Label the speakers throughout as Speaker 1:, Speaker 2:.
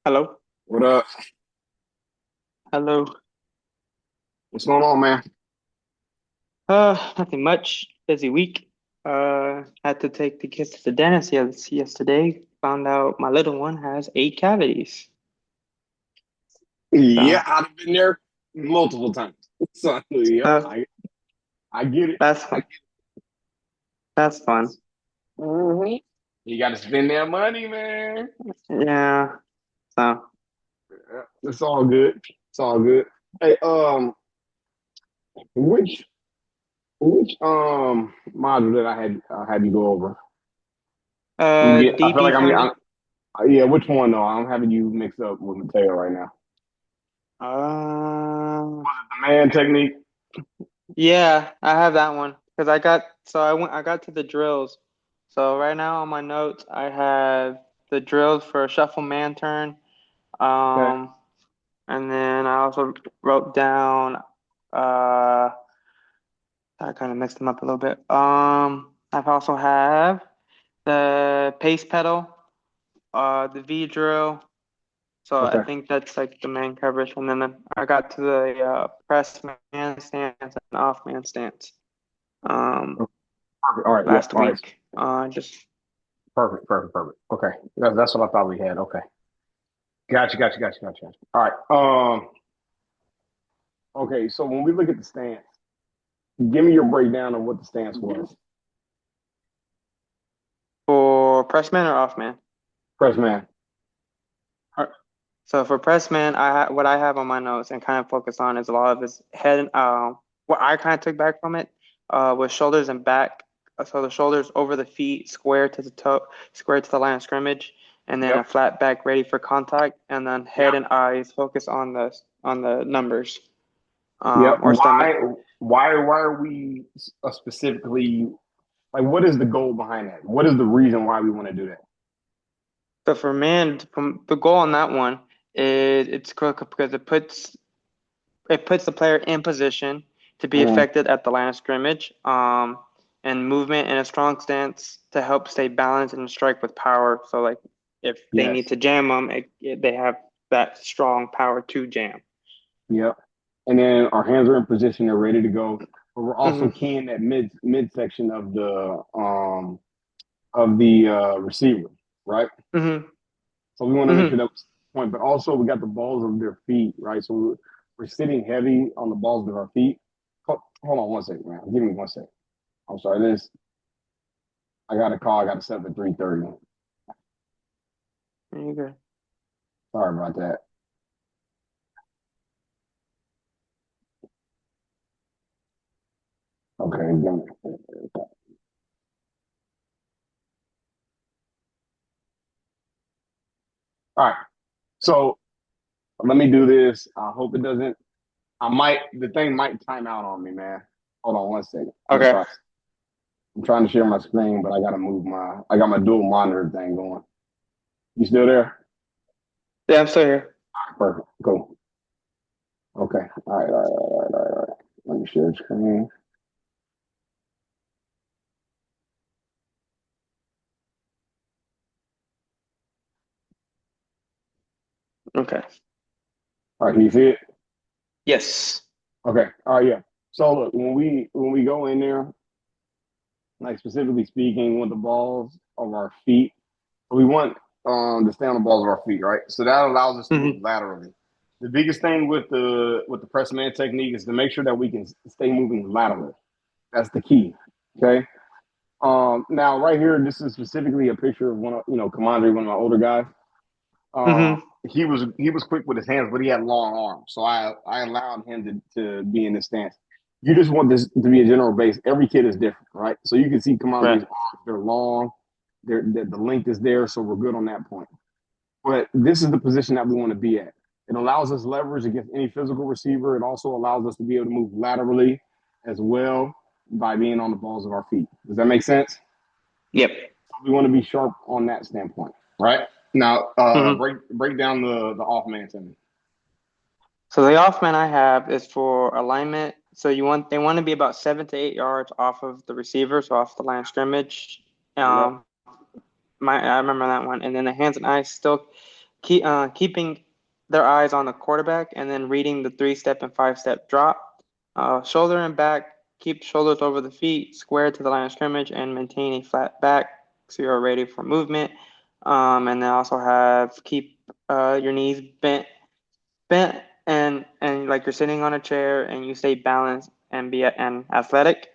Speaker 1: Hello.
Speaker 2: What up?
Speaker 1: Hello.
Speaker 2: What's going on, man?
Speaker 1: Nothing much. Busy week. Had to take the kids to the dentist yesterday. Found out my little one has 8 cavities.
Speaker 2: Yeah,
Speaker 1: So,
Speaker 2: I've been there multiple times. So, yep,
Speaker 1: uh,
Speaker 2: I get it.
Speaker 1: that's
Speaker 2: I
Speaker 1: fun. That's fun.
Speaker 2: hmm You got to spend that money, man.
Speaker 1: Yeah. So,
Speaker 2: Yeah, it's all good. It's all good. Hey, which module that I had you go over? I feel
Speaker 1: DB
Speaker 2: like
Speaker 1: kind of.
Speaker 2: yeah. Which one though? I'm having you mixed up with Mateo right now.
Speaker 1: Uh,
Speaker 2: The man technique.
Speaker 1: yeah, I have that one because I got to the drills. So right now on my notes, I have the drills for a shuffle man turn.
Speaker 2: Okay.
Speaker 1: Um, And then I also wrote down, uh, I kind of mixed them up a little bit. I've also have the pace pedal, the V drill. So I
Speaker 2: Okay.
Speaker 1: think that's like the main coverage. And then I got to the press man stance and off man stance
Speaker 2: Perfect. All right. Yep.
Speaker 1: last
Speaker 2: All right.
Speaker 1: week. Just
Speaker 2: Perfect. Perfect. Perfect. Okay. That's what I thought we had. Okay. Gotcha. All right. Okay. So when we look at the stance, give me your breakdown of what the stance was.
Speaker 1: for press man or off man.
Speaker 2: Press man.
Speaker 1: So for Pressman, what I have on my notes and kind of focus on is a lot of his head. What I kind of took back from it was shoulders and back. So the shoulders over the feet, square to the toe, square to the line of scrimmage, and then a
Speaker 2: Yep.
Speaker 1: flat back ready for contact, and then head
Speaker 2: Yep.
Speaker 1: and eyes focus on the numbers
Speaker 2: Yep.
Speaker 1: or stomach.
Speaker 2: Why are we specifically like? What is the goal behind that? What is the reason why we want to do that?
Speaker 1: So for man, the goal on that one is it's quick because it puts the player in position to be
Speaker 2: Mhm.
Speaker 1: effective at the line of scrimmage, and movement in a strong stance to help stay balanced and strike with power. So, like, if they need
Speaker 2: Yes.
Speaker 1: to jam them, they have that strong power to jam.
Speaker 2: Yep. And then our hands are in position, they're ready to go. But we're also
Speaker 1: Hmm.
Speaker 2: keying that midsection of the receiver, right?
Speaker 1: Hmm.
Speaker 2: So we want to make sure
Speaker 1: Hmm.
Speaker 2: that was the point, but also we got the balls of their feet, right? So we're sitting heavy on the balls of our feet. Hold on one second, man. Give me one second. I'm sorry. I got a call. I got to set up at 3:30.
Speaker 1: There you go.
Speaker 2: Sorry about that. Okay. All right. So let me do this. I hope it doesn't. The thing might time out on me, man. Hold on one second.
Speaker 1: Okay.
Speaker 2: I'm trying to share my screen, but I got my dual monitor thing going. You still there?
Speaker 1: Yeah, I'm still here.
Speaker 2: Perfect. Cool. Okay. All right. Let me share the screen.
Speaker 1: Okay.
Speaker 2: All right, can you see it?
Speaker 1: Yes.
Speaker 2: Okay. All right, yeah. So look, when we go in there, like specifically speaking, with the balls of our feet, we want to stay on the balls of our feet, right? So that allows us to move
Speaker 1: Hmm.
Speaker 2: laterally. The biggest thing with the press man technique is to make sure that we can stay moving laterally. That's the key. Okay. Now right here, this is specifically a picture of one of Kamandre, one of my older guys. Um,
Speaker 1: Hmm.
Speaker 2: he was quick with his hands, but he had long arms, so I allowed him to be in this stance. You just want this to be a general base. Every kid is different, right? So you can see
Speaker 1: Right.
Speaker 2: Commande's arms; they're long, the length is there, so we're good on that point. But this is the position that we want to be at. It allows us leverage against any physical receiver. It also allows us to be able to move laterally as well by being on the balls of our feet. Does that make sense?
Speaker 1: Yep.
Speaker 2: We want to be sharp on that standpoint, right? Now,
Speaker 1: Hmm.
Speaker 2: break down the off man to me.
Speaker 1: So the off man I have is for alignment. So they want to be about 7 to 8 yards off of the receiver, so off the line of scrimmage.
Speaker 2: Yep.
Speaker 1: Um, I remember that one. And then the hands and eyes still. keeping their eyes on the quarterback and then reading the 3-step and 5-step drop. Shoulder and back, keep shoulders over the feet, square to the line of scrimmage, and maintain a flat back so you're ready for movement. And then also have keep your knees bent and like you're sitting on a chair and you stay balanced and be and athletic.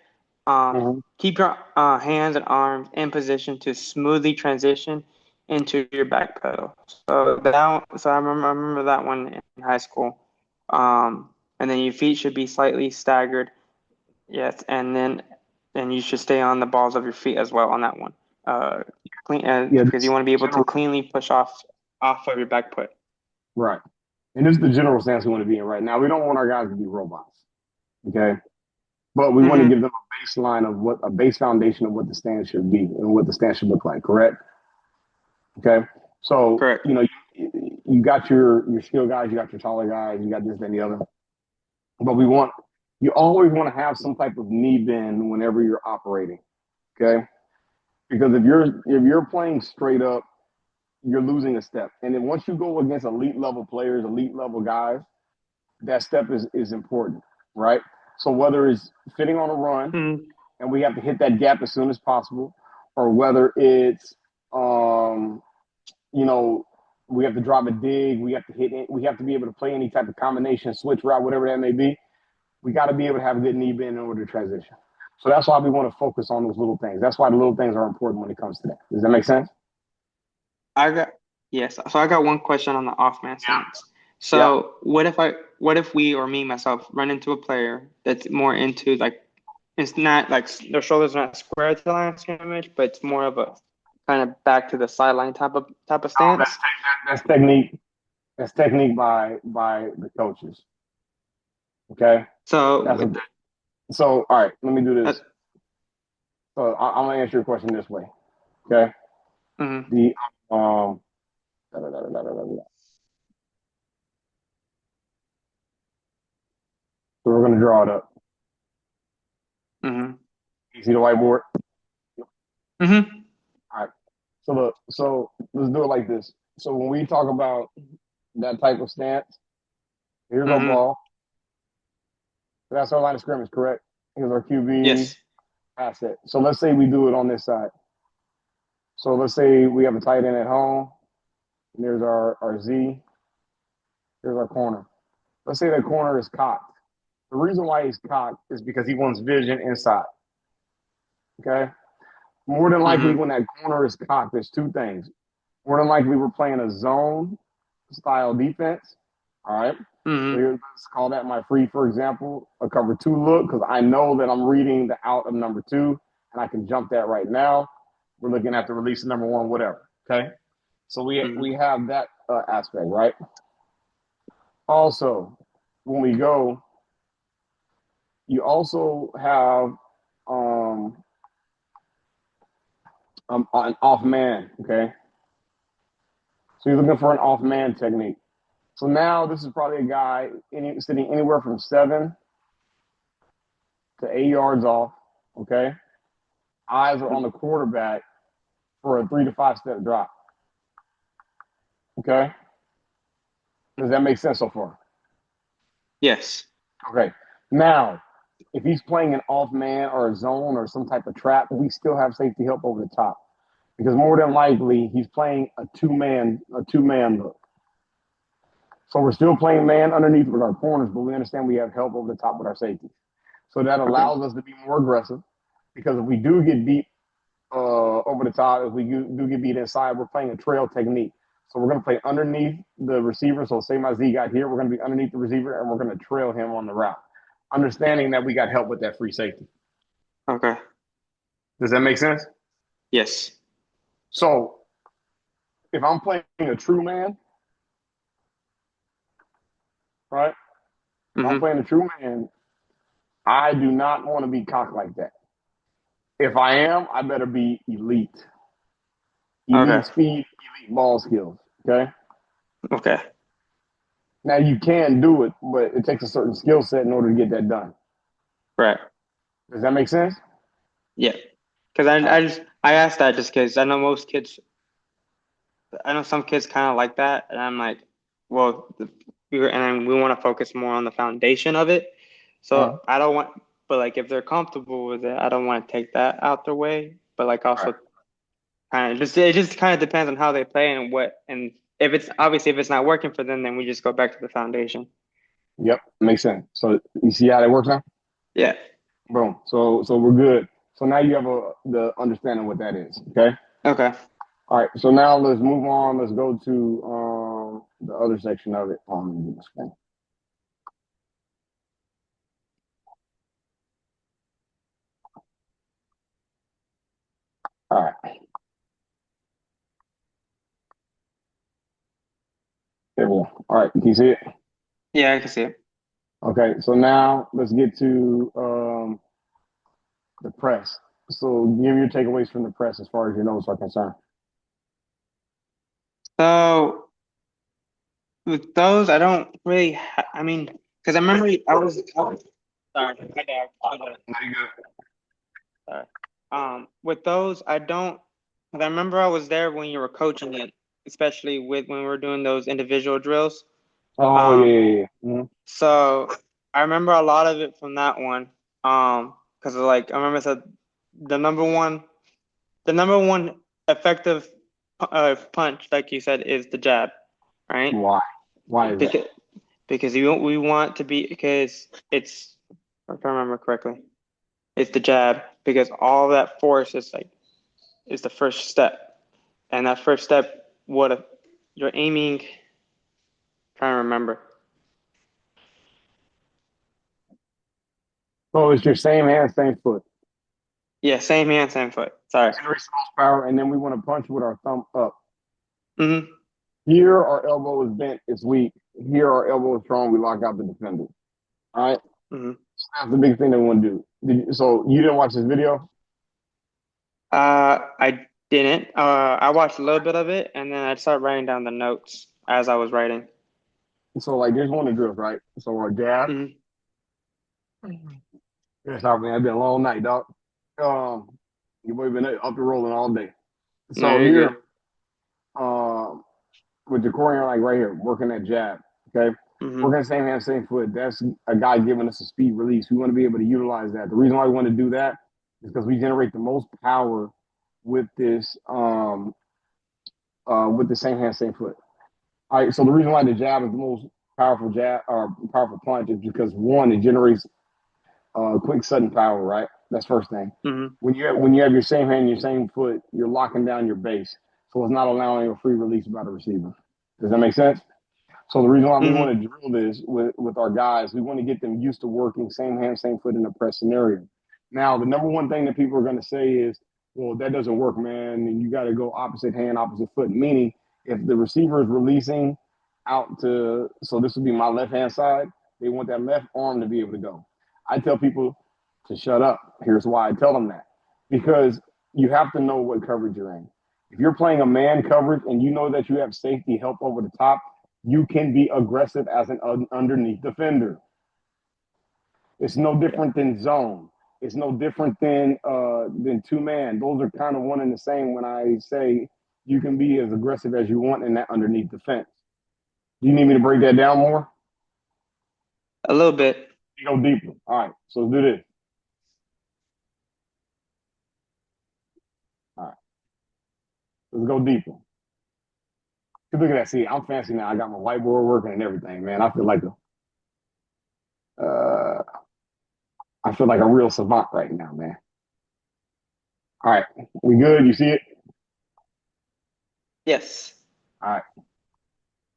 Speaker 2: Mhm.
Speaker 1: Keep your hands and arms in position to smoothly transition into your back pedal. I remember that one in high school. And then your feet should be slightly staggered. Yes, and you should stay on the balls of your feet as well on that one. Uh,
Speaker 2: Yeah,
Speaker 1: because you
Speaker 2: this
Speaker 1: want to be able to
Speaker 2: general
Speaker 1: cleanly push off of your back foot.
Speaker 2: right. And this is the general stance we want to be in right now. We don't want our guys to be robots. Okay. But we want to
Speaker 1: Mm-hmm.
Speaker 2: give them a baseline of what a base foundation of what the stance should be and what the stance should look like, correct? Okay. So,
Speaker 1: Correct.
Speaker 2: you got your skill guys, you got your taller guys, you got this, that, and the other. But you always want to have some type of knee bend whenever you're operating. Okay. Because if you're playing straight up, you're losing a step. And then once you go against elite level players, elite level guys, that step is important, right? So whether it's fitting on a run
Speaker 1: Mm-hmm.
Speaker 2: and we have to hit that gap as soon as possible, or whether it's um, you know, we have to drop a dig, we have to hit it, we have to be able to play any type of combination, switch route, whatever that may be. We got to be able to have a good knee bend in order to transition. So that's why we want to focus on those little things. That's why the little things are important when it comes to that. Does that make sense?
Speaker 1: I got yes. So I got one question on the off man
Speaker 2: Yeah.
Speaker 1: stance.
Speaker 2: Yeah.
Speaker 1: So what if we or me myself run into a player that's more into like it's not like their shoulders are not square to the line of scrimmage, but it's more of a kind of back to the sideline type of
Speaker 2: Oh, that's
Speaker 1: stance.
Speaker 2: that's technique. That's technique by the coaches. Okay.
Speaker 1: So
Speaker 2: That's
Speaker 1: with
Speaker 2: a, so. All right. Let me do
Speaker 1: uh,
Speaker 2: this. So I'm gonna answer your question this way. Okay.
Speaker 1: mm-hmm,
Speaker 2: The um. Da, da, da, da, da, da, da. So we're gonna draw it up.
Speaker 1: mm-hmm,
Speaker 2: You see the whiteboard?
Speaker 1: mm-hmm,
Speaker 2: All right. So let's do it like this. So when we talk about that type of stance, here's our
Speaker 1: mm-hmm.
Speaker 2: ball. So that's our line of scrimmage, correct? Here's our QB
Speaker 1: Yes.
Speaker 2: asset. So let's say we do it on this side. So let's say we have a tight end at home. And there's our Z. Here's our corner. Let's say that corner is cocked. The reason why he's cocked is because he wants vision inside. Okay. More than likely,
Speaker 1: Mm-hmm,
Speaker 2: when that corner is cocked, there's two things. More than likely, we're playing a zone style defense. All right. So
Speaker 1: mm-hmm.
Speaker 2: here, let's call that my free, for example, a cover two look, because I know that I'm reading the out of number two and I can jump that right now. We're looking at the release of number one, whatever. Okay. So we
Speaker 1: Mm-hmm.
Speaker 2: have that aspect, right? Also, when we go, you also have um, an off man. Okay. So you're looking for an off man technique. So now this is probably a guy sitting anywhere from 7 to 8 yards off. Okay. Eyes are on the quarterback for a 3 to 5 step drop. Okay. Does that make sense so far?
Speaker 1: Yes.
Speaker 2: Okay. Now, if he's playing an off man or a zone or some type of trap, we still have safety help over the top because more than likely he's playing a two man look. So we're still playing man underneath with our corners, but we understand we have help over the top with our safeties. So that
Speaker 1: Okay.
Speaker 2: allows us to be more aggressive because if we do get beat over the top, if we do get beat inside, we're playing a trail technique. So we're going to play underneath the receiver. So say my Z got here, we're going to be underneath the receiver and we're going to trail him on the route, understanding that we got help with that free safety.
Speaker 1: Okay.
Speaker 2: Does that make sense?
Speaker 1: Yes.
Speaker 2: So if I'm playing a true man, right? If I'm
Speaker 1: Mm-hmm.
Speaker 2: playing a true man, I do not want to be cocked like that. If I am, I better be elite.
Speaker 1: Okay.
Speaker 2: Elite speed, elite ball skills. Okay.
Speaker 1: Okay.
Speaker 2: Now you can do it, but it takes a certain skill set in order to get that done.
Speaker 1: Right.
Speaker 2: Does that make sense?
Speaker 1: Yeah. Because
Speaker 2: All right.
Speaker 1: I asked that just because I know most kids I know some kids kind of like that, and I'm like, well, we want to focus more on the foundation of it.
Speaker 2: Uh,
Speaker 1: So I don't want, but like if they're comfortable with it, I don't want to take that out their way. But like
Speaker 2: all right.
Speaker 1: also kind of just it just kind of depends on how they play and what and if it's obviously if it's not working for them, then we just go back to the foundation.
Speaker 2: Yep, makes sense. So you see how that works now?
Speaker 1: Yeah.
Speaker 2: Boom. So we're good. So now you have the understanding what that is. Okay.
Speaker 1: Okay.
Speaker 2: All right. So now let's move on. Let's go to the other section of it. On this thing. All right. There we go. All right. Can you see it?
Speaker 1: Yeah, I can see it.
Speaker 2: Okay. So now let's get to the press. So give your takeaways from the press as far as your notes are concerned.
Speaker 1: So with those, I don't really. I mean, because I remember I was sorry, my dad.
Speaker 2: Very good.
Speaker 1: Sorry. With those, I don't. 'Cause I remember I was there when you were coaching it, especially with when we were doing those individual drills.
Speaker 2: Oh yeah,
Speaker 1: Um,
Speaker 2: yeah, yeah. Mhm.
Speaker 1: so I remember a lot of it from that one. Because like I remember it said the number one, the number one effective punch, like you said, is the jab, right?
Speaker 2: Why? Why is that?
Speaker 1: Because we want to be because it's if I remember correctly, it's the jab because all that force is the first step, and that first step, what you're aiming. Trying to remember.
Speaker 2: So it's your same hand, same foot.
Speaker 1: Yeah, same hand, same foot. Sorry.
Speaker 2: Generates the most power, and then we want to punch with our thumb up.
Speaker 1: Mm-hmm.
Speaker 2: Here, our elbow is bent, it's weak. Here, our elbow is strong, we lock out the defender. All right?
Speaker 1: Mm-hmm.
Speaker 2: So that's the big thing that we want to do. So you didn't watch this video?
Speaker 1: I didn't. I watched a little bit of it, and then I started writing down the notes as I was writing.
Speaker 2: So, like, there's one of the drills, right? So, our jab.
Speaker 1: Mm-hmm.
Speaker 2: Yes, man. It's been a long night, dog. Um, your boy been up and rolling all day.
Speaker 1: No,
Speaker 2: So,
Speaker 1: you're
Speaker 2: here,
Speaker 1: good.
Speaker 2: um, with the Corian, like right here, working that jab. Okay.
Speaker 1: Mm-hmm.
Speaker 2: Working the same hand, same foot. That's a guy giving us a speed release. We want to be able to utilize that. The reason why we want to do that is because we generate the most power with this with the same hand, same foot. All right. So the reason why the jab is the most powerful jab or powerful punch is because one, it generates quick sudden power, right? That's first thing.
Speaker 1: Mm-hmm.
Speaker 2: When you have your same hand, your same foot, you're locking down your base. So it's not allowing a free release by the receiver. Does that make sense? So the reason why we want
Speaker 1: Mm-hmm.
Speaker 2: to drill this with our guys, we want to get them used to working same hand, same foot in a press scenario. Now, the number one thing that people are going to say is, well, that doesn't work, man. And you got to go opposite hand, opposite foot. Meaning, if the receiver is releasing out to, so this would be my left hand side, they want that left arm to be able to go. I tell people to shut up. Here's why I tell them that. Because you have to know what coverage you're in. If you're playing a man coverage and you know that you have safety help over the top, you can be aggressive as an underneath defender. It's no
Speaker 1: Yeah.
Speaker 2: different than zone. It's no different than two man. Those are kind of one and the same when I say you can be as aggressive as you want in that underneath defense. Do you need me to break that down more?
Speaker 1: A little bit.
Speaker 2: You go deeper. All right, so let's do this. All right, let's go deeper. Look at that. See, I'm fancy now. I got my whiteboard working and everything, man. Uh, I feel like a real savant right now, man. All right, we good? You see it?
Speaker 1: Yes.
Speaker 2: All right.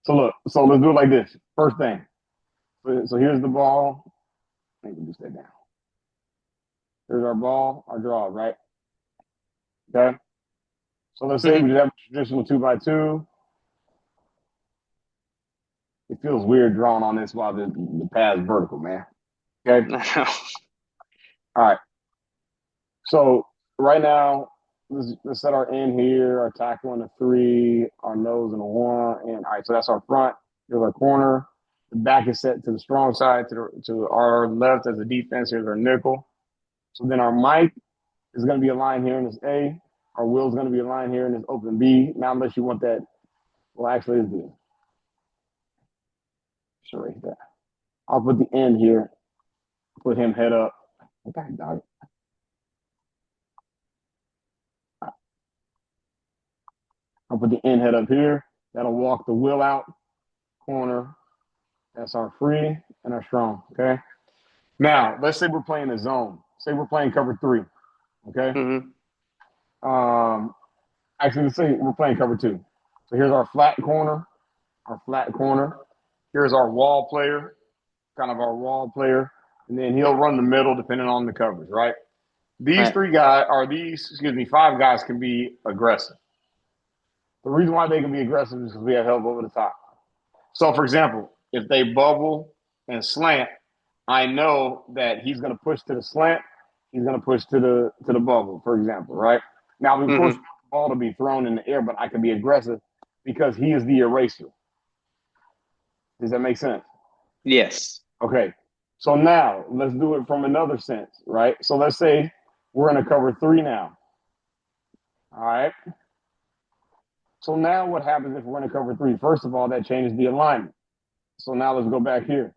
Speaker 2: So look, so let's do it like this. First thing. So here's the ball. Let me just stay down. Here's our ball, our draw, right? Okay. So let's say we
Speaker 1: Mm-hmm.
Speaker 2: just have a traditional 2x2. It feels weird drawing on this while the pad's vertical, man. Okay. All right. So right now, let's set our end here, our tackle on a 3, our nose and a 1. And all right, so that's our front. Here's our corner. The back is set to the strong side, to our left as a defense. Here's our nickel. So then our mic is going to be a line here in this A. Our wheel is going to be a line here in this open B. Now, unless you want that Well, actually, it's this. Just erase that. I'll put the end here. Put him head up. Okay, dog. I'll put the end head up here. That'll walk the wheel out. Corner. That's our free and our strong. Okay. Now, let's say we're playing a zone. Say we're playing cover three. Okay.
Speaker 1: Mm-hmm.
Speaker 2: Um, Actually, let's say we're playing cover two. So here's our flat corner. Our flat corner. Here's our wall player. Kind of our wall player. And then he'll run the middle depending on the coverage, right? These
Speaker 1: Right.
Speaker 2: three guys, or these, excuse me, five guys can be aggressive. The reason why they can be aggressive is because we have help over the top. So, for example, if they bubble and slant, I know that he's going to push to the slant. He's going to push to the bubble, for example, right? Now, of course,
Speaker 1: Mm-hmm.
Speaker 2: the ball to be thrown in the air, but I can be aggressive because he is the eraser. Does that make sense?
Speaker 1: Yes.
Speaker 2: Okay. So now let's do it from another sense, right? So let's say we're in a cover three now. All right. So now what happens if we're in a cover three? First of all, that changes the alignment. So now let's go back here.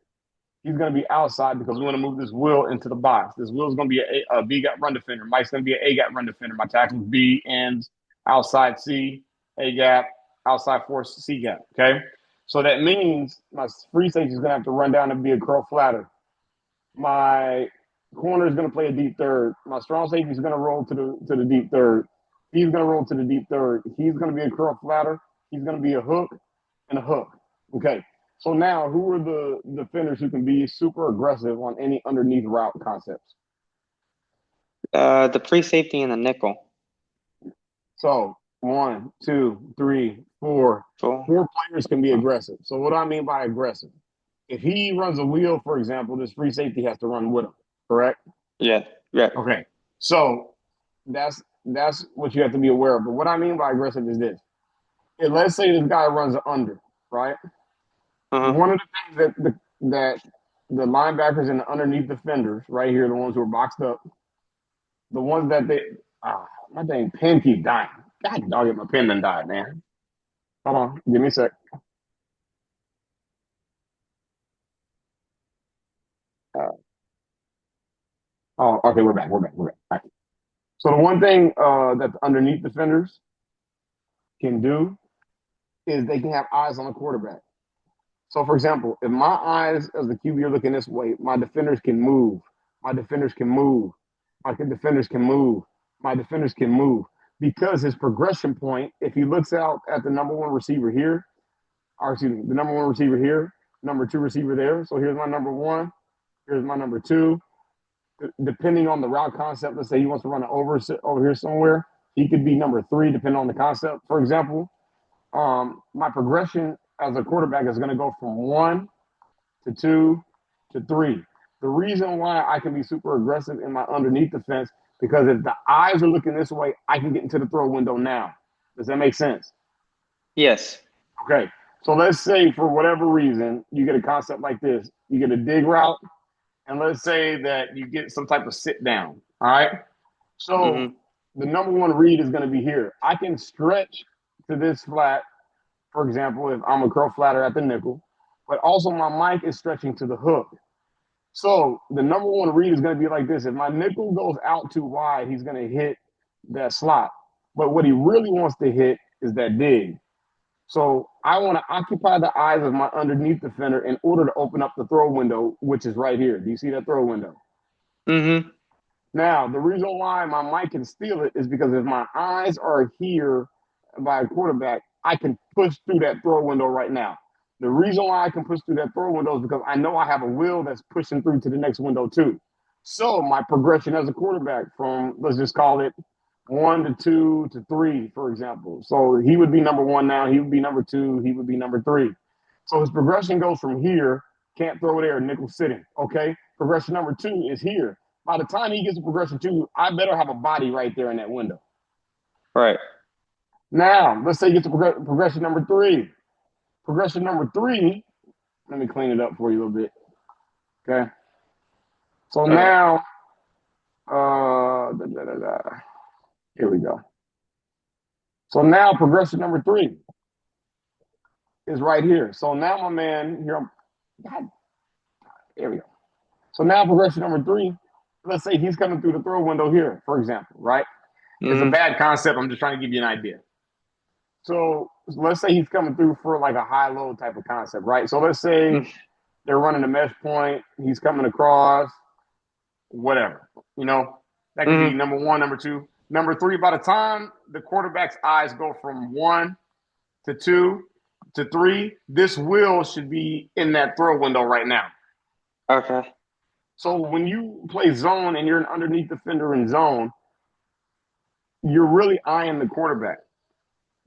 Speaker 2: He's going to be outside because we want to move this wheel into the box. This wheel is going to be a B gap run defender. Mike's going to be an A gap run defender. My tackle B ends outside C, A gap, outside force C gap. Okay. So that means my free safety is going to have to run down and be a curl flatter. My corner is going to play a deep third. My strong safety is going to roll to the deep third. He's going to roll to the deep third. He's going to be a curl flatter. He's going to be a hook and a hook. Okay. So now, who are the defenders who can be super aggressive on any underneath route concepts?
Speaker 1: The free safety and the nickel.
Speaker 2: So one, two, three, four.
Speaker 1: Cool.
Speaker 2: Four players can be aggressive. So what do I mean by aggressive? If he runs a wheel, for example, this free safety has to run with him. Correct?
Speaker 1: Yeah. Yeah.
Speaker 2: Okay. So that's what you have to be aware of. But what I mean by aggressive is this: if, let's say this guy runs an under, right?
Speaker 1: Uh-huh.
Speaker 2: One of the things that the linebackers and the underneath defenders, right here, the ones who are boxed up, the ones that they my dang pen keep dying. God dog it, my pen done died, man. Hold on, give me a sec. Uh, oh, okay, we're back. We're back. We're back. All right. So the one thing that the underneath defenders can do is they can have eyes on the quarterback. So, for example, if my eyes as the QB are looking this way, my defenders can move. My defenders can move. My defenders can move. My defenders can move because his progression point, if he looks out at the number one receiver here, or excuse me, the number one receiver here, number two receiver there. So here's my number one. Here's my number two. Depending on the route concept, let's say he wants to run an over here somewhere, he could be number three, depending on the concept. For example, my progression as a quarterback is going to go from one to two to three. The reason why I can be super aggressive in my underneath defense because if the eyes are looking this way, I can get into the throw window now. Does that make sense?
Speaker 1: Yes.
Speaker 2: Okay. So let's say for whatever reason you get a concept like this, you get a dig route, and let's say that you get some type of sit down. All right. So
Speaker 1: Mm-hmm.
Speaker 2: the number one read is going to be here. I can stretch to this flat, for example, if I'm a curl flatter at the nickel, but also my mic is stretching to the hook. So the number one read is going to be like this. If my nickel goes out too wide, he's going to hit that slot. But what he really wants to hit is that dig. So I want to occupy the eyes of my underneath defender in order to open up the throw window, which is right here. Do you see that throw window?
Speaker 1: Mm-hmm.
Speaker 2: Now, the reason why my mic can steal it is because if my eyes are here by a quarterback, I can push through that throw window right now. The reason why I can push through that throw window is because I know I have a wheel that's pushing through to the next window too. So my progression as a quarterback from, let's just call it one to two to three, for example. So he would be number one now. He would be number two. He would be number three. So his progression goes from here, can't throw it there, nickel sitting. Okay. Progression number two is here. By the time he gets to progression two, I better have a body right there in that window.
Speaker 1: Right.
Speaker 2: Now, let's say you get to progression number three. Progression number three, let me clean it up for you a little bit. Okay. So
Speaker 1: All right.
Speaker 2: now, here we go. So now, progression number three. is right here. So now my man here, God, there we go. So now progression number 3, let's say he's coming through the throw window here, for example, right? It's a
Speaker 1: Mm,
Speaker 2: bad concept. I'm just trying to give you an idea. So let's say he's coming through for like a high-low type of concept, right? So let's say
Speaker 1: mm,
Speaker 2: they're running a mesh point, he's coming across, whatever. You know, that could be
Speaker 1: mm.
Speaker 2: number 1, number 2. Number 3, by the time the quarterback's eyes go from 1 to 2 to 3, this wheel should be in that throw window right now.
Speaker 1: Okay.
Speaker 2: So when you play zone and you're an underneath defender in zone, you're really eyeing the quarterback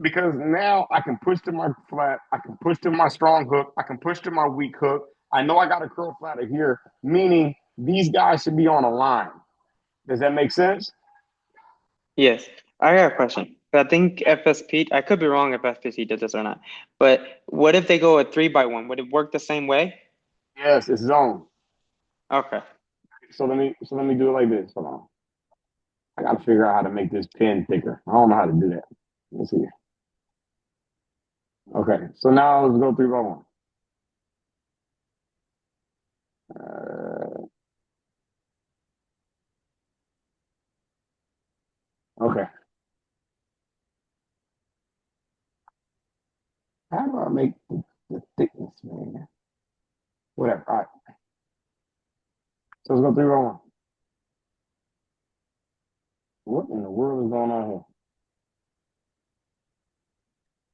Speaker 2: because now I can push to my flat, I can push to my strong hook, I can push to my weak hook. I know I got a curl flatter here, meaning these guys should be on a line. Does that make sense?
Speaker 1: Yes. I got a question. I think FSP, I could be wrong if FSP did this or not, but what if they go a 3-by-1? Would it work the same way?
Speaker 2: Yes, it's zone.
Speaker 1: Okay.
Speaker 2: So let me do it like this. Hold on. I got to figure out how to make this pen thicker. I don't know how to do that. Let's see. Okay, so now let's go 3-by-1. Okay. How do I make the thickness, man? Whatever. All right. So let's go 3-by-1. What in the world is going on here?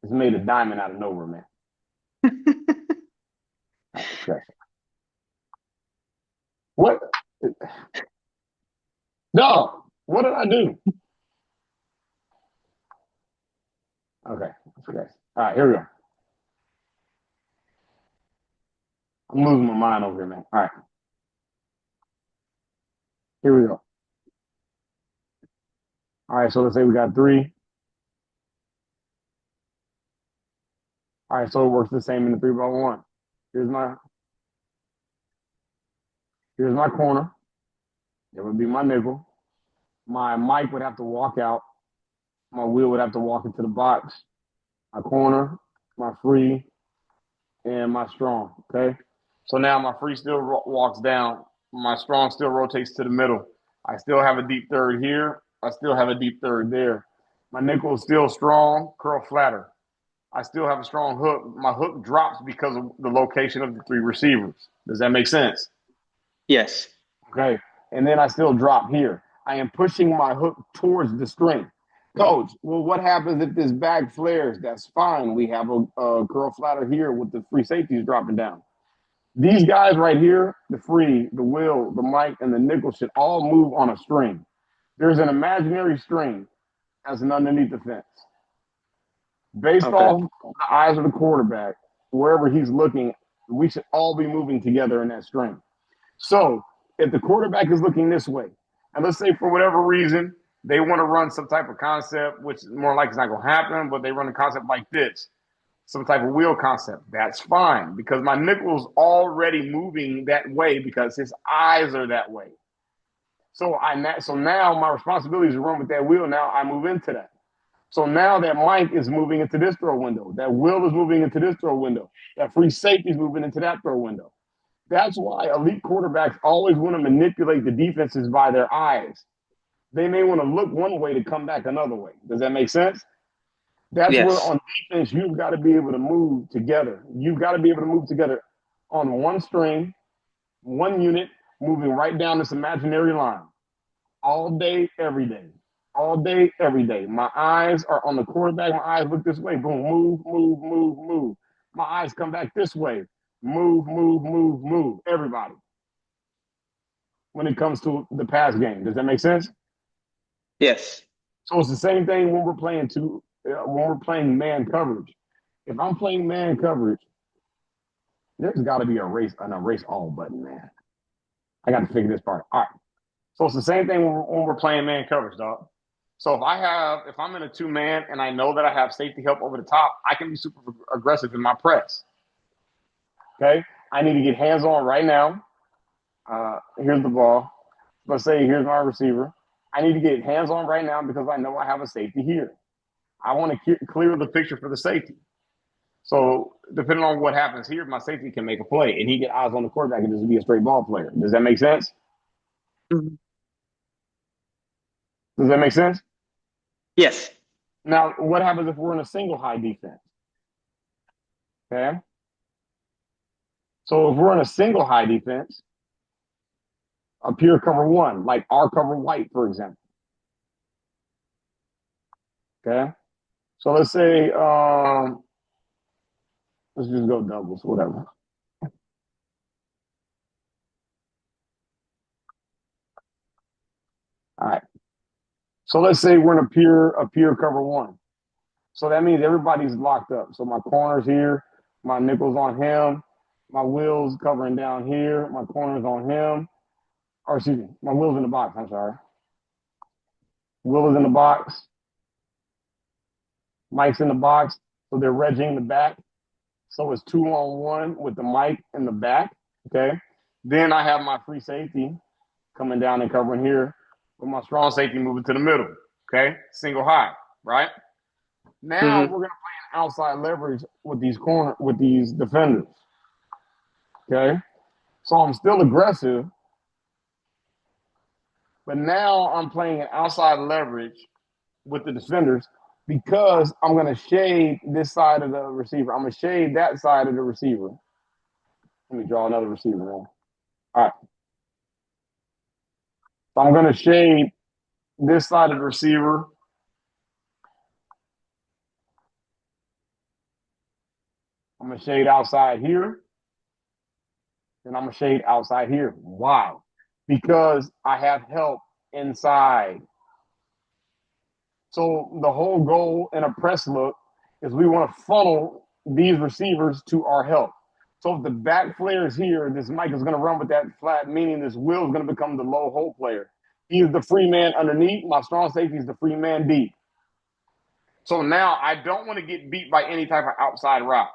Speaker 2: It's made a diamond out of nowhere, man. All right, scratch it. What? No. What did I do? Okay. Scratch. All right, here we go. I'm losing my mind over here, man. All right. Here we go. All right, so let's say we got 3. All right, so it works the same in the 3-by-1. Here's my here's my corner. It would be my nickel. My mic would have to walk out. My wheel would have to walk into the box. My corner, my free, and my strong. Okay. So now my free still walks down. My strong still rotates to the middle. I still have a deep third here. I still have a deep third there. My nickel is still strong, curl flatter. I still have a strong hook. My hook drops because of the location of the 3 receivers. Does that make sense?
Speaker 1: Yes.
Speaker 2: Okay. And then I still drop here. I am pushing my hook towards the string. Coach, well, what happens if this bag flares? That's fine. We have a curl flatter here with the free safeties dropping down. These guys right here, the free, the will, the mic, and the nickel should all move on a string. There's an imaginary string as an underneath the fence. Based
Speaker 1: Okay.
Speaker 2: off the eyes of the quarterback, wherever he's looking, we should all be moving together in that string. So if the quarterback is looking this way, and let's say for whatever reason they want to run some type of concept, which more likely is not going to happen, but they run a concept like this, some type of wheel concept, that's fine because my nickel's already moving that way because his eyes are that way. So now my responsibility is to run with that wheel. Now I move into that. So now that Mike is moving into this throw window. That Will is moving into this throw window. That free safety is moving into that throw window. That's why elite quarterbacks always want to manipulate the defenses by their eyes. They may want to look one way to come back another way. Does that make sense? That's where
Speaker 1: Yes.
Speaker 2: on defense, you've got to be able to move together. You've got to be able to move together on one string, one unit, moving right down this imaginary line all day, every day. All day, every day. My eyes are on the quarterback. My eyes look this way. Boom, move, move, move, move. My eyes come back this way. Move, move, move, move. Everybody. When it comes to the pass game, does that make sense?
Speaker 1: Yes.
Speaker 2: So it's the same thing when we're playing man coverage. If I'm playing man coverage, there's got to be an erase all button, man. I got to figure this part. All right. So it's the same thing when we're playing man coverage, dog. So if I'm in a 2-man and I know that I have safety help over the top, I can be super aggressive in my press. Okay. I need to get hands on right now. Here's the ball. Let's say here's my receiver. I need to get hands on right now because I know I have a safety here. I want to clear the picture for the safety. So depending on what happens here, my safety can make a play, and he get eyes on the quarterback and just be a straight ball player. Does that make sense?
Speaker 1: Mhm.
Speaker 2: Does that make sense?
Speaker 1: Yes.
Speaker 2: Now, what happens if we're in a single high defense? Okay. So if we're in a single high defense, a pure cover one, like our cover white, for example. Okay. So let's just go doubles, whatever. All right. So let's say we're in a pure cover one. So that means everybody's locked up. So my corner's here, my nickel's on him, my wheel's covering down here, my corner's on him. Or excuse me, my wheel's in the box. I'm sorry. Will is in the box. Mike's in the box. So they're regging the back. So it's 2-on-1 with the mic in the back. Okay. Then I have my free safety coming down and covering here with my strong safety moving to the middle. Okay. Single high, right? Now we're
Speaker 1: Hmm.
Speaker 2: gonna play an outside leverage with these defenders. Okay. So I'm still aggressive, but now I'm playing an outside leverage with the defenders because I'm gonna shade this side of the receiver. I'm gonna shade that side of the receiver. Let me draw another receiver now. All right. So I'm gonna shade this side of the receiver. I'm gonna shade outside here, and I'm gonna shade outside here. Why? Because I have help inside. So the whole goal in a press look is we want to funnel these receivers to our help. So if the back flare is here, this Mike is going to run with that flat, meaning this Will is going to become the low hole player. He is the free man underneath. My strong safety is the free man deep. So now I don't want to get beat by any type of outside route.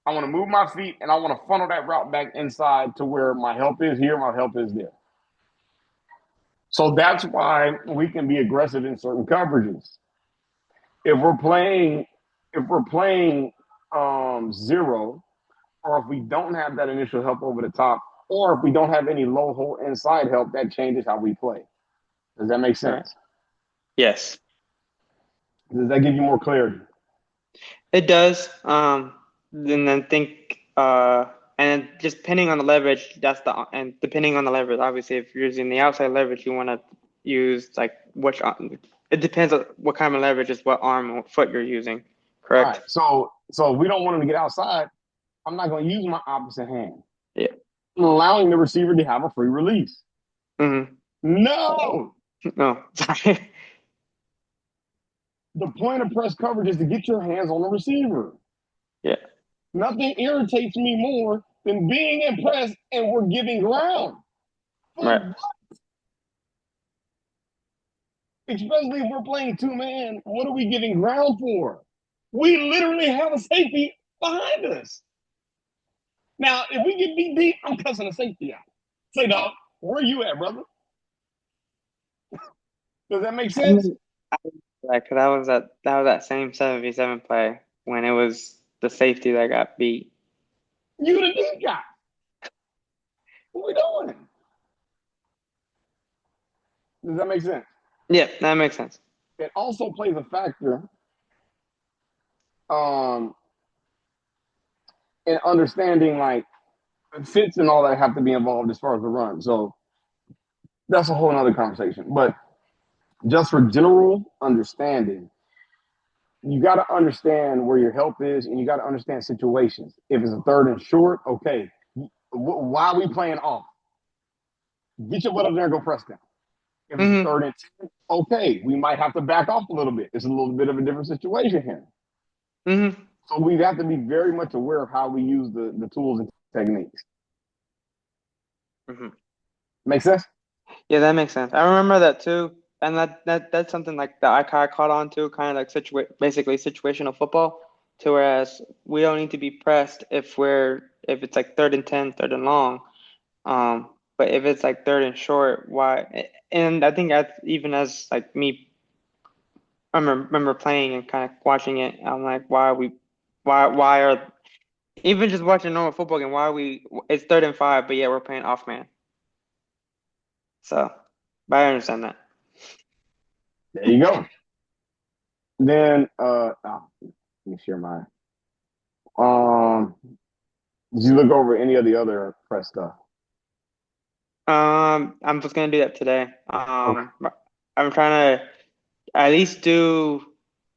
Speaker 2: I want to move my feet and I want to funnel that route back inside to where my help is here, my help is there. So that's why we can be aggressive in certain coverages. If we're playing, if we're playing zero, or if we don't have that initial help over the top, or if we don't have any low hole inside help, that changes how we play. Does that make
Speaker 1: Right.
Speaker 2: sense?
Speaker 1: Yes.
Speaker 2: Does that give you more clarity?
Speaker 1: It does. And then think and then just depending on the leverage, and depending on the leverage, obviously if you're using the outside leverage, you want to use like it depends on what kind of leverage is what arm or foot you're using,
Speaker 2: All right.
Speaker 1: correct?
Speaker 2: So if we don't want him to get outside, I'm not going to use my opposite hand.
Speaker 1: Yeah.
Speaker 2: I'm allowing the receiver to have a free release.
Speaker 1: Mm-hmm.
Speaker 2: No,
Speaker 1: Oh, sorry.
Speaker 2: the point of press coverage is to get your hands on the receiver.
Speaker 1: Yeah.
Speaker 2: Nothing irritates me more than being impressed and we're giving ground.
Speaker 1: Right.
Speaker 2: Especially if we're playing two man, what are we giving ground for? We literally have a safety behind us. Now, if we get beat deep, I'm cussing the safety out. Say, dog, where you at, brother? Does that make sense?
Speaker 1: Like that was that same 7v7 play when it was the safety that got beat.
Speaker 2: You the deep guy. What we doing? Does that make sense?
Speaker 1: Yeah, that makes sense.
Speaker 2: It also plays a factor um, in understanding like fits and all that have to be involved as far as the run. So that's a whole nother conversation. But just for general understanding, you got to understand where your help is and you got to understand situations. If it's a third and short, okay. Why are we playing off? Get your butt up there and go press down. If it's a
Speaker 1: Hmm.
Speaker 2: third and 10, okay, we might have to back off a little bit. It's a little bit of a different situation here.
Speaker 1: Hmm.
Speaker 2: So we have to be very much aware of how we use the tools and techniques.
Speaker 1: Hmm.
Speaker 2: Make sense?
Speaker 1: Yeah, that makes sense. I remember that too, and that's something like that I caught on to, kind of like basically situational football. To whereas we don't need to be pressed if it's like third and 10, third and long. But if it's like third and short, why? And I think that's even as like me, I remember playing and kind of watching it. I'm like, why are we? Why are even just watching a normal football game? Why are we? It's 3rd and 5, but yeah, we're playing off man. So, but I understand that.
Speaker 2: There you go. Then let me share mine. Um, did you look over any of the other press stuff?
Speaker 1: I'm just gonna do that today.
Speaker 2: Okay,
Speaker 1: I'm trying to at least do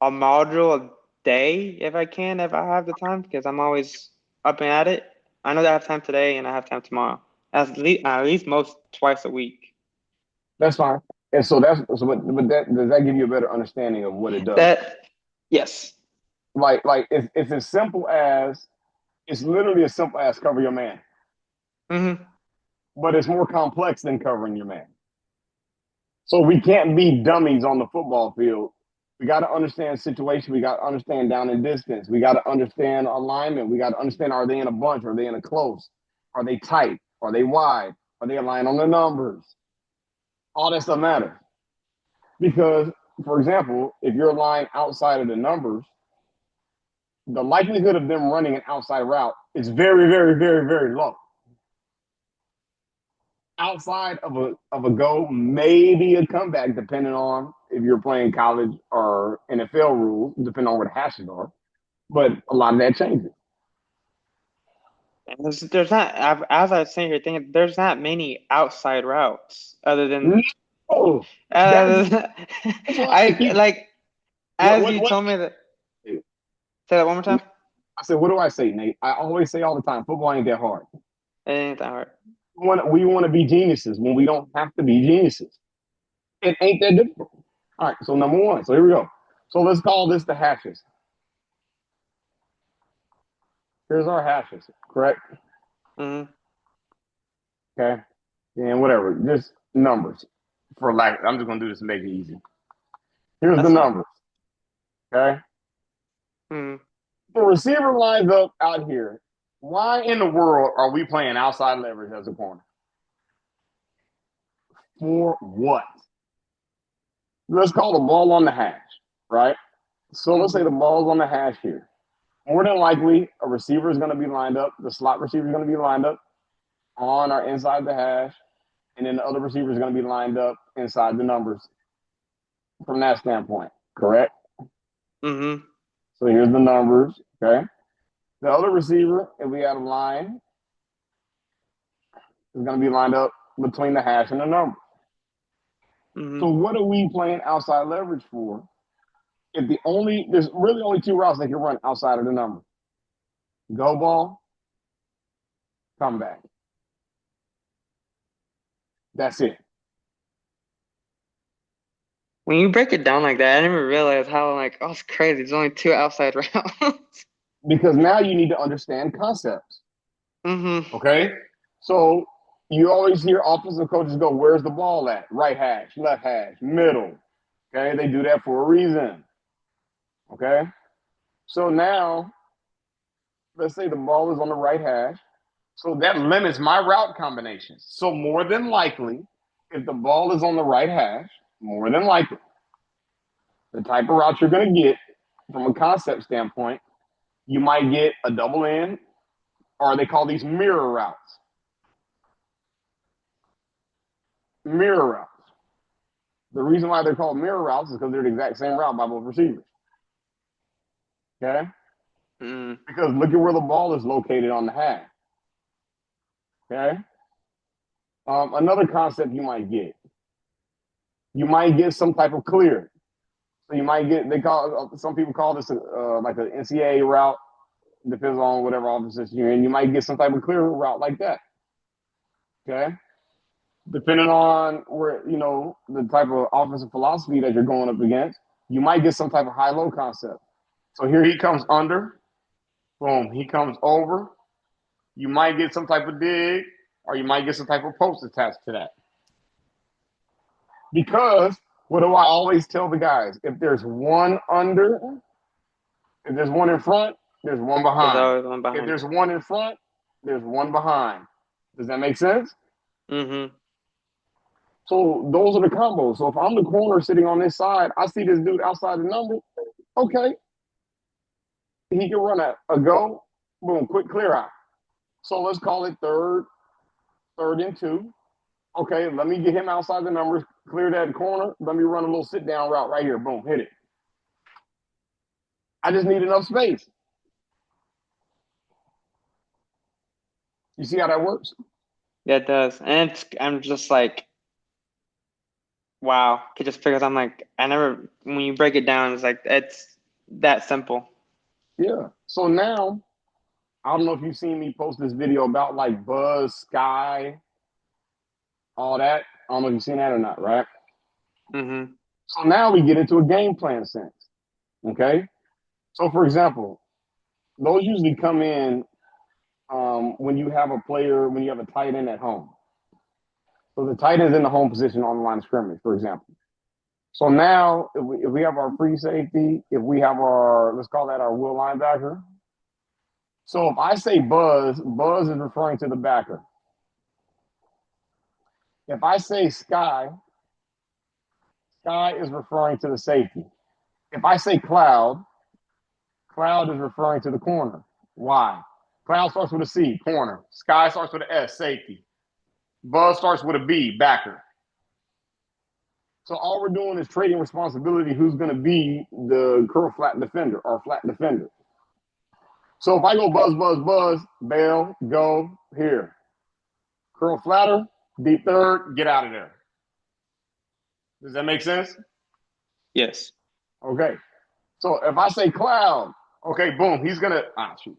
Speaker 1: a module a day if I can, if I have the time, because I'm always up and at it. I know that I have time today and I have time tomorrow. At least most twice a week.
Speaker 2: that's fine. And so that's so, but that does that give you a better understanding of what it does?
Speaker 1: That, yes.
Speaker 2: Like it's as simple as it's literally as simple as cover your man,
Speaker 1: Mm-hmm.
Speaker 2: but it's more complex than covering your man. So we can't be dummies on the football field. We got to understand situation. We got to understand down and distance. We got to understand alignment. We got to understand, are they in a bunch? Are they in a close? Are they tight? Are they wide? Are they aligned on the numbers? All that stuff matters. Because, for example, if you're aligned outside of the numbers, the likelihood of them running an outside route is very, very, very, very low. Outside of a go, maybe a comeback, depending on if you're playing college or NFL rules, depending on where the hashes are. But a lot of that changes.
Speaker 1: And there's not, as I was saying here, thinking there's not many outside routes other than,
Speaker 2: No,
Speaker 1: other than
Speaker 2: that's why I
Speaker 1: I
Speaker 2: keep
Speaker 1: like, as you
Speaker 2: what
Speaker 1: told me that, say that one more time.
Speaker 2: I said. What do I say, Nate? I always say all the time, football ain't that hard.
Speaker 1: It ain't that hard.
Speaker 2: We want to be geniuses when we don't have to be geniuses. It ain't that difficult. All right, so number one. So here we go. So let's call this the hashes. Here's our hashes, correct?
Speaker 1: Mm-hmm.
Speaker 2: Okay. And whatever, just numbers. For lack, I'm just gonna do this to make it easy. Here's the
Speaker 1: That's fine.
Speaker 2: numbers. Okay.
Speaker 1: Mm-hmm.
Speaker 2: The receiver lines up out here. Why in the world are we playing outside leverage as a corner? For what? Let's call the ball on the hash, right? So let's say
Speaker 1: Mm-hmm.
Speaker 2: the ball's on the hash here. More than likely, a receiver is going to be lined up. The slot receiver is going to be lined up on or inside the hash, and then the other receiver is going to be lined up inside the numbers from that standpoint, correct?
Speaker 1: Mm-hmm.
Speaker 2: So here's the numbers, okay? The other receiver, if we had a line, is going to be lined up between the hash and the number. So
Speaker 1: Mm-hmm.
Speaker 2: what are we playing outside leverage for? If there's really only two routes they can run outside of the number: go ball, come back. That's it.
Speaker 1: When you break it down like that, I never realized how like, oh, it's crazy. There's only two outside routes.
Speaker 2: Because now you need to understand concepts.
Speaker 1: Mm-hmm.
Speaker 2: Okay. So you always hear offensive coaches go, "Where's the ball at? Right hash, left hash, middle." Okay. They do that for a reason. Okay. So now let's say the ball is on the right hash. So that limits my route combinations. So more than likely, if the ball is on the right hash, more than likely, the type of route you're going to get from a concept standpoint, you might get a double end, or they call these mirror routes. Mirror routes. The reason why they're called mirror routes is because they're the exact same route by both receivers. Okay?
Speaker 1: Mm-hmm.
Speaker 2: Because look at where the ball is located on the hash. Okay? Another concept you might get some type of clear. So you might get, some people call this like an NCAA route, depends on whatever office you're in. You might get some type of clear route like that. Okay? Depending on where, the type of offensive philosophy that you're going up against, you might get some type of high low concept. So here he comes under, boom, he comes over. You might get some type of dig, or you might get some type of post attached to that. Because what do I always tell the guys? If there's one under, if there's one in front, there's one
Speaker 1: There's
Speaker 2: behind.
Speaker 1: always one
Speaker 2: If
Speaker 1: behind.
Speaker 2: there's one in front, there's one behind. Does that make sense?
Speaker 1: Mm-hmm.
Speaker 2: So those are the combos. So if I'm the corner sitting on this side, I see this dude outside the number. Okay, he can run a go, boom, quick clear out. So let's call it third and two. Okay, let me get him outside the numbers, clear that corner. Let me run a little sit down route right here. Boom, hit it. I just need enough space. You see how that works?
Speaker 1: Yeah, it does. And I'm just like, wow. Just because I'm like, I never, when you break it down, it's like, it's that simple.
Speaker 2: Yeah. So now, I don't know if you've seen me post this video about like Buzz, Sky, all that. I don't know if you've seen that or not, right?
Speaker 1: Mm-hmm.
Speaker 2: So now we get into a game plan sense. Okay. So for example, those usually come in when you have a player, when you have a tight end at home. So the tight end's in the home position on the line of scrimmage, for example. So now, if we have our free safety, if we have our, let's call that our will linebacker. So if I say Buzz, Buzz is referring to the backer. If I say Sky, Sky is referring to the safety. If I say Cloud, Cloud is referring to the corner. Why? Cloud starts with a C, corner. Sky starts with an S, safety. Buzz starts with a B, backer. So all we're doing is trading responsibility who's going to be the curl flat defender or flat defender. So if I go buzz, buzz, buzz, bail, go here. Curl flatter, deep third, get out of there. Does that make sense?
Speaker 1: Yes.
Speaker 2: Okay. So if I say cloud, okay, boom, he's gonna shoot,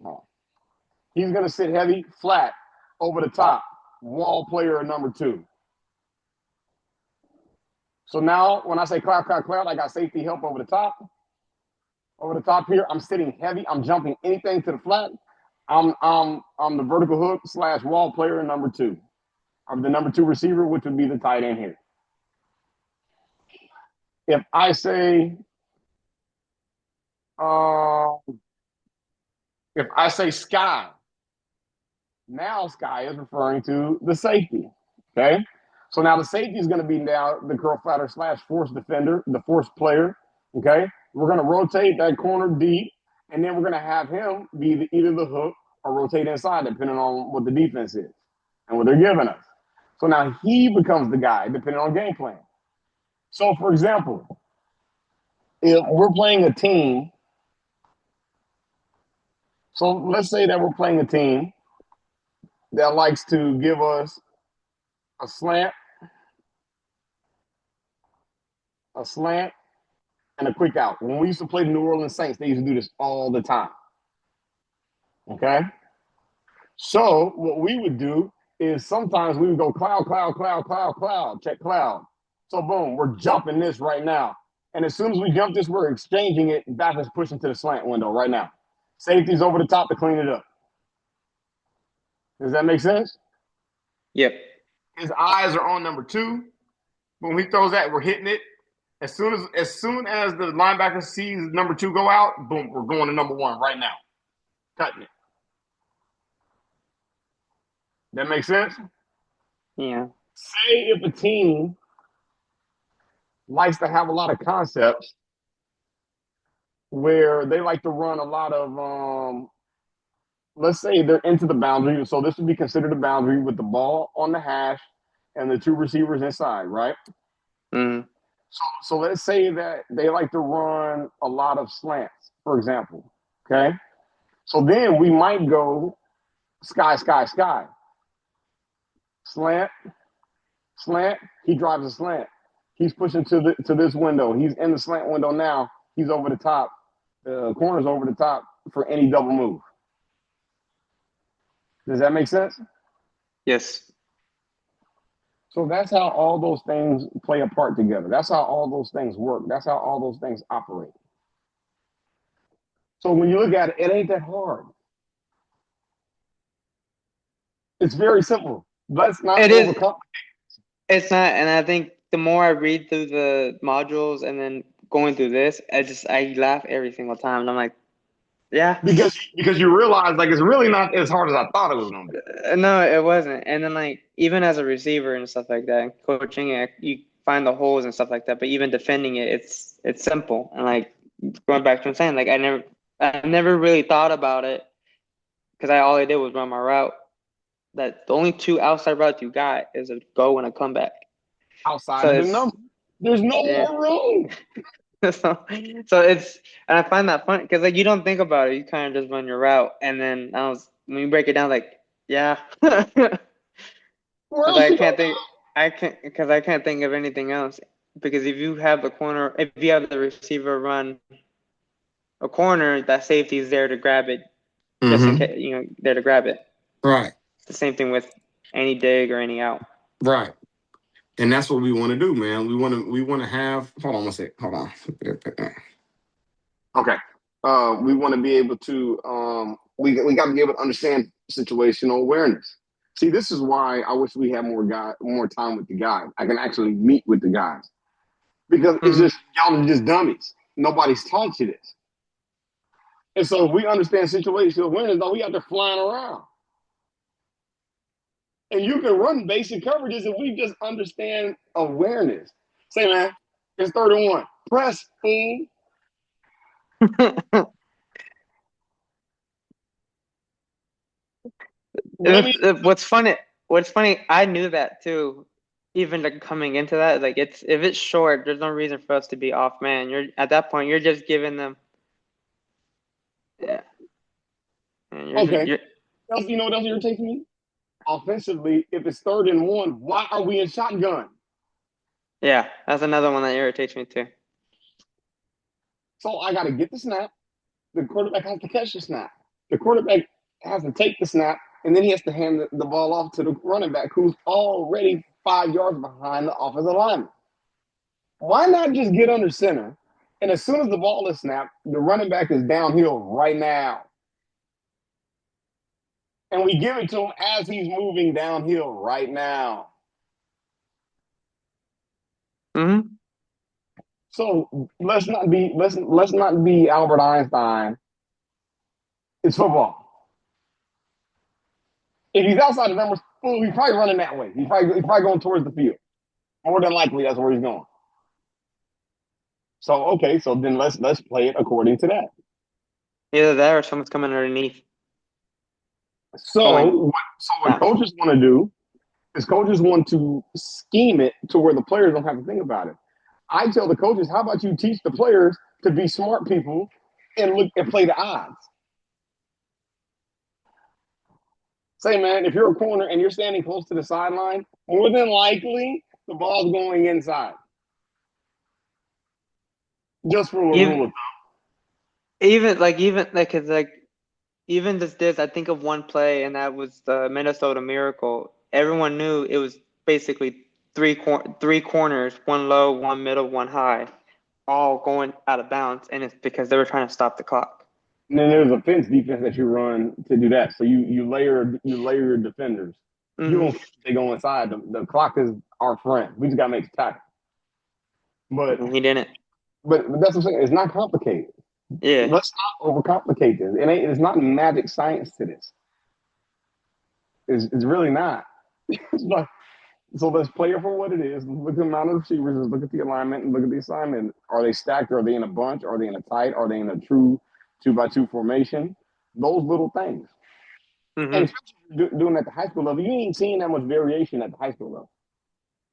Speaker 2: he's gonna sit heavy, flat, over the top, wall player number two. So now when I say cloud, cloud, cloud, I got safety help over the top. Over the top here, I'm sitting heavy. I'm jumping anything to the flat. I'm the vertical hook slash wall player number two. I'm the number two receiver, which would be the tight end here. If I say uh, if I say sky, now sky is referring to the safety. Okay. So now the safety is going to be now the curl flatter slash force defender, the force player. Okay. We're going to rotate that corner deep, and then we're going to have him be either the hook or rotate inside, depending on what the defense is and what they're giving us. So now he becomes the guy, depending on game plan. So, for example, if we're playing a team, so let's say that we're playing a team that likes to give us a slant, a slant, and a quick out. When we used to play the New Orleans Saints, they used to do this all the time. Okay. So what we would do is sometimes we would go cloud, cloud, cloud, cloud, cloud, check cloud. So boom, we're jumping this right now. And as soon as we jump this, we're exchanging it. Back is pushing to the slant window right now. Safety's over the top to clean it up. Does that make sense?
Speaker 1: Yep.
Speaker 2: His eyes are on number two. When he throws that, we're hitting it. As soon as the linebacker sees number two go out, boom, we're going to number one right now. Cutting it. That makes sense?
Speaker 1: Yeah.
Speaker 2: Say if a team likes to have a lot of concepts where they like to run a lot of let's say they're into the boundary. So this would be considered a boundary with the ball on the hash and the two receivers inside, right?
Speaker 1: Mm.
Speaker 2: So let's say that they like to run a lot of slants, for example. Okay. So then we might go sky, sky, sky. Slant, slant. He drives a slant. He's pushing to this window. He's in the slant window now. He's over the top. The corner's over the top for any double move. Does that make sense?
Speaker 1: Yes.
Speaker 2: So that's how all those things play a part together. That's how all those things work. That's how all those things operate. So when you look at it, it ain't that hard. It's very simple. Let's not
Speaker 1: It is.
Speaker 2: overcome.
Speaker 1: It's not, and I think the more I read through the modules and then going through this, I laugh every single time. And I'm like, yeah,
Speaker 2: Because you realize like it's really not as hard as I thought it was going to be.
Speaker 1: no, it wasn't. And then like even as a receiver and stuff like that, and coaching it, you find the holes and stuff like that. But even defending it, it's simple. And like going back to what I'm saying, like I never really thought about it because all I did was run my route. That the only two outside routes you got is a go and a comeback.
Speaker 2: Outside
Speaker 1: So
Speaker 2: of the
Speaker 1: it's
Speaker 2: number, there's no
Speaker 1: yeah.
Speaker 2: more room.
Speaker 1: So it's and I find that funny because like you don't think about it. You kind of just run your route, and then when you break it down, like yeah, because
Speaker 2: Where else
Speaker 1: I
Speaker 2: you go?
Speaker 1: can't think I can't think of anything else. Because if you have the receiver run a corner, that safety is there to grab it, just in
Speaker 2: Mm-hmm.
Speaker 1: case there to grab it.
Speaker 2: Right,
Speaker 1: It's the same thing with any dig or any out.
Speaker 2: right. And that's what we want to do, man. We want to have. Hold on one sec. Hold on. Okay. We want to be able to. We got to be able to understand situational awareness. See, this is why I wish we had more time with the guys. I can actually meet with the guys because it's
Speaker 1: Mm-hmm.
Speaker 2: just y'all are just dummies. Nobody's taught you this, and so if we understand situational awareness, though we out there flying around, and you can run basic coverages if we just understand awareness. Say, man, it's 31. Press, fool. Let me.
Speaker 1: What's funny? What's funny? I knew that too. Even like coming into that, like if it's short, there's no reason for us to be off man. You're at that point, you're just giving them, yeah, and
Speaker 2: Okay.
Speaker 1: you're
Speaker 2: Else, you know what else irritates me? Offensively, if it's 3rd and 1, why are we in shotgun?
Speaker 1: yeah. That's another one that irritates me too.
Speaker 2: So I got to get the snap. The quarterback has to catch the snap. The quarterback has to take the snap, and then he has to hand the ball off to the running back who's already 5 yards behind the offensive lineman. Why not just get under center? And as soon as the ball is snapped, the running back is downhill right now. And we give it to him as he's moving downhill right now.
Speaker 1: Hmm.
Speaker 2: So let's not be Albert Einstein. It's football. If he's outside the numbers, he's probably running that way. He's probably going towards the field. More than likely, that's where he's going. So okay, so then let's play it according to that.
Speaker 1: Either that or someone's coming underneath,
Speaker 2: So
Speaker 1: going
Speaker 2: what
Speaker 1: down.
Speaker 2: coaches want to do is coaches want to scheme it to where the players don't have to think about it. I tell the coaches, how about you teach the players to be smart people and look and play the odds. Say, man, if you're a corner and you're standing close to the sideline, more than likely the ball's going inside. Just for a
Speaker 1: Even
Speaker 2: rule of
Speaker 1: even like it's like even this I think of one play and that was the Minnesota Miracle. Everyone knew it was basically three corners, one low, one middle, one high, all going out of bounds, and it's because they were trying to stop the clock.
Speaker 2: And then there's a fence defense that you run to do that. So you layer your defenders. You
Speaker 1: Hmm.
Speaker 2: don't care if they go inside. The clock is our friend. We just gotta make the tackle. But
Speaker 1: He didn't.
Speaker 2: but that's what I'm saying. It's not complicated.
Speaker 1: Yeah.
Speaker 2: Let's not overcomplicate this. It's not magic science to this. It's really not. It's like, so let's play it for what it is. Look at the amount of receivers. Look at the alignment and look at the assignment. Are they stacked? Are they in a bunch? Are they in a tight? Are they in a true 2-by-2 formation? Those little things. And
Speaker 1: Hmm.
Speaker 2: especially doing at the high school level, you ain't seeing that much variation at the high school level.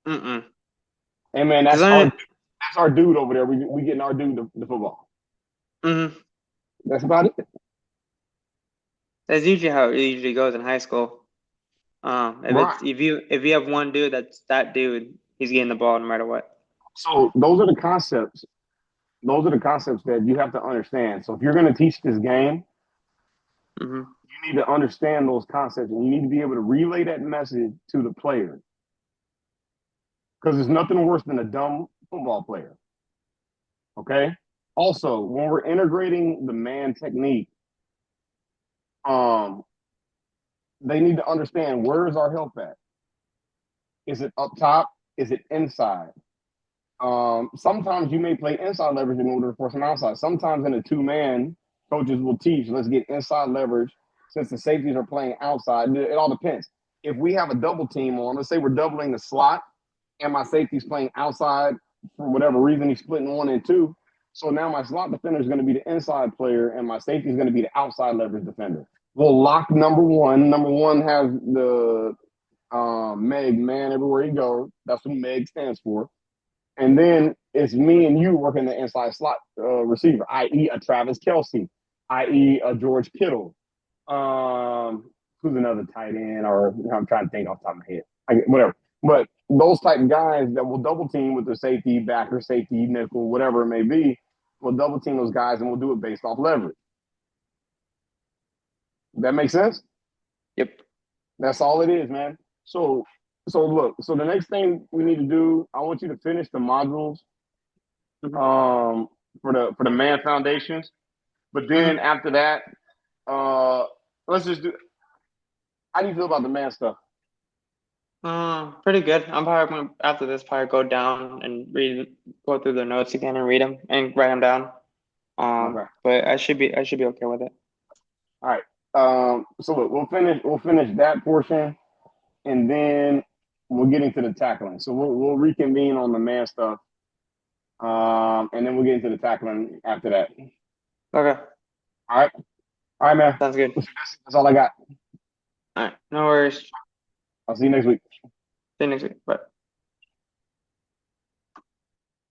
Speaker 1: Mm-mm.
Speaker 2: And man,
Speaker 1: Because
Speaker 2: that's our dude over there. We getting our dude the football.
Speaker 1: hmm
Speaker 2: That's about it.
Speaker 1: that's usually how it usually goes in high school. If
Speaker 2: Right.
Speaker 1: it's if you have one dude that's that dude, he's getting the ball no matter what.
Speaker 2: So those are the concepts. Those are the concepts that you have to understand. So if you're going to teach this game,
Speaker 1: Hmm.
Speaker 2: you need to understand those concepts and you need to be able to relay that message to the players because there's nothing worse than a dumb football player. Okay. Also, when we're integrating the man technique, um, they need to understand where is our help at. Is it up top? Is it inside? Sometimes you may play inside leverage in order to force an outside. Sometimes in a two-man, coaches will teach, let's get inside leverage since the safeties are playing outside. It all depends. If we have a double team on, let's say we're doubling the slot and my safety's playing outside for whatever reason, he's splitting 1 and 2. So now my slot defender is going to be the inside player, and my safety is going to be the outside leverage defender. We'll lock number one. Number one has the Meg, man, everywhere he goes. That's what Meg stands for. And then it's me and you working the inside slot receiver, i.e., a Travis Kelsey, i.e., a George Kittle. Who's another tight end? Or I'm trying to think off the top of my head. Whatever. But those type of guys that will double team with the safety, backer, safety, nickel, whatever it may be, we'll double team those guys and we'll do it based off leverage. That makes sense?
Speaker 1: Yep.
Speaker 2: That's all it is, man. So look, so the next thing we need to do, I want you to finish the modules
Speaker 1: Hmm.
Speaker 2: um for the man foundations. But then
Speaker 1: Hmm.
Speaker 2: after that, let's just do how do you feel about the man stuff?
Speaker 1: Pretty good. I'm probably gonna, after this, probably go down and go through the notes again and read them and write them down.
Speaker 2: Okay.
Speaker 1: But I should be okay with it.
Speaker 2: All right. So look, we'll finish that portion and then we'll get into the tackling. So we'll reconvene on the man stuff. And then we'll get into the tackling after that.
Speaker 1: Okay,
Speaker 2: All right. All right, man.
Speaker 1: sounds good.
Speaker 2: That's all I got.
Speaker 1: All right, no worries. See
Speaker 2: I'll see you next week.
Speaker 1: you next week. Bye.